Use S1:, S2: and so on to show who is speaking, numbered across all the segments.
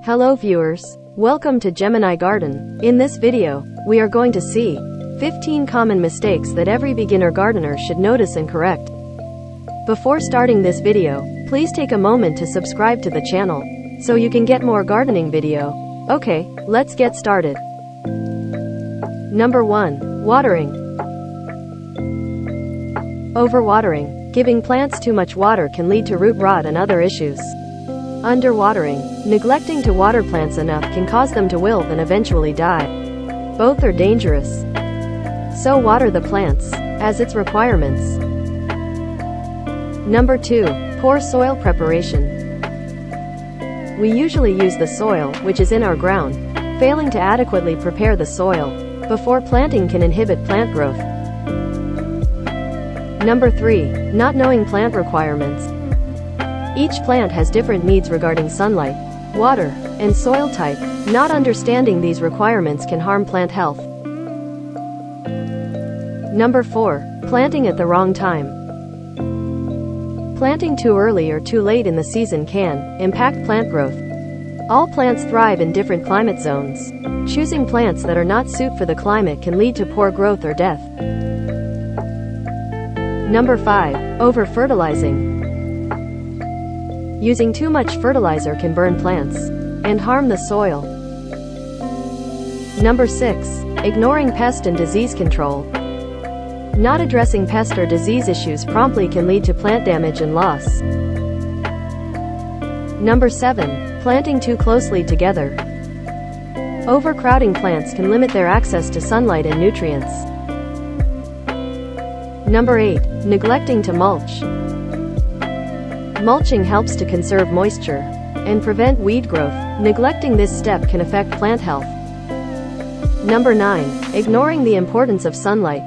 S1: Hello viewers, welcome to Gemini Garden. In this video, we are going to see 15 common mistakes that every beginner gardener should notice and correct. Before starting this video, please take a moment to subscribe to the channel, so you can get more gardening video. Okay, let's get started. Number 1. Watering. Overwatering. Giving plants too much water can lead to root rot and other issues. Underwatering. Neglecting to water plants enough can cause them to wilt and eventually die. Both are dangerous. So water the plants as its requirements. Number 2. Poor soil preparation. We usually use the soil, which is in our ground. Failing to adequately prepare the soil before planting can inhibit plant growth. Number 3. Not knowing plant requirements. Each plant has different needs regarding sunlight, water, and soil type. Not understanding these requirements can harm plant health. Number 4. Planting at the wrong time. Planting too early or too late in the season can impact plant growth. All plants thrive in different climate zones. Choosing plants that are not suited for the climate can lead to poor growth or death. Number 5. Over-fertilizing. Using too much fertilizer can burn plants and harm the soil. Number 6. Ignoring pest and disease control. Not addressing pest or disease issues promptly can lead to plant damage and loss. Number 7. Planting too closely together. Overcrowding plants can limit their access to sunlight and nutrients. Number 8. Neglecting to mulch. Mulching helps to conserve moisture and prevent weed growth. Neglecting this step can affect plant health. Number 9. Ignoring the importance of sunlight.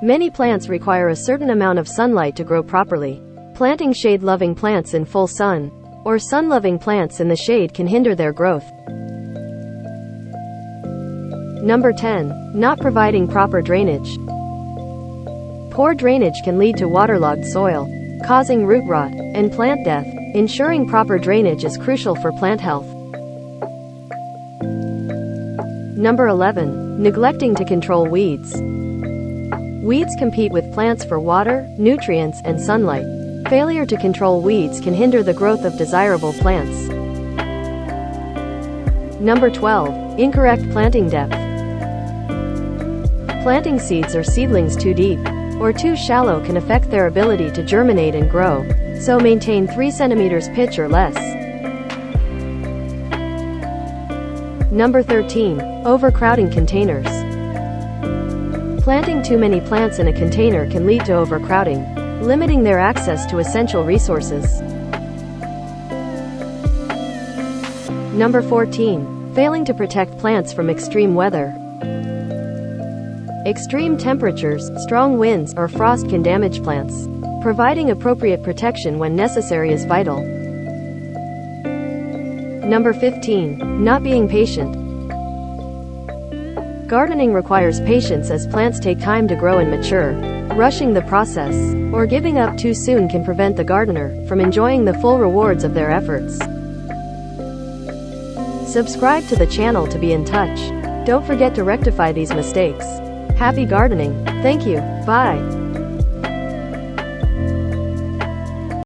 S1: Many plants require a certain amount of sunlight to grow properly. Planting shade-loving plants in full sun or sun-loving plants in the shade can hinder their growth. Number 10. Not providing proper drainage. Poor drainage can lead to waterlogged soil, causing root rot and plant death. Ensuring proper drainage is crucial for plant health. Number 11. Neglecting to control weeds. Weeds compete with plants for water, nutrients, and sunlight. Failure to control weeds can hinder the growth of desirable plants. Number 12. Incorrect planting depth. Planting seeds or seedlings too deep or too shallow can affect their ability to germinate and grow, so maintain 3 cm pitch or less. Number 13. Overcrowding containers. Planting too many plants in a container can lead to overcrowding, limiting their access to essential resources. Number 14. Failing to protect plants from extreme weather. Extreme temperatures, strong winds, or frost can damage plants. Providing appropriate protection when necessary is vital. Number 15. Not being patient. Gardening requires patience as plants take time to grow and mature. Rushing the process or giving up too soon can prevent the gardener from enjoying the full rewards of their efforts. Subscribe to the channel to be in touch. Don't forget to rectify these mistakes. Happy gardening. Thank you. Bye.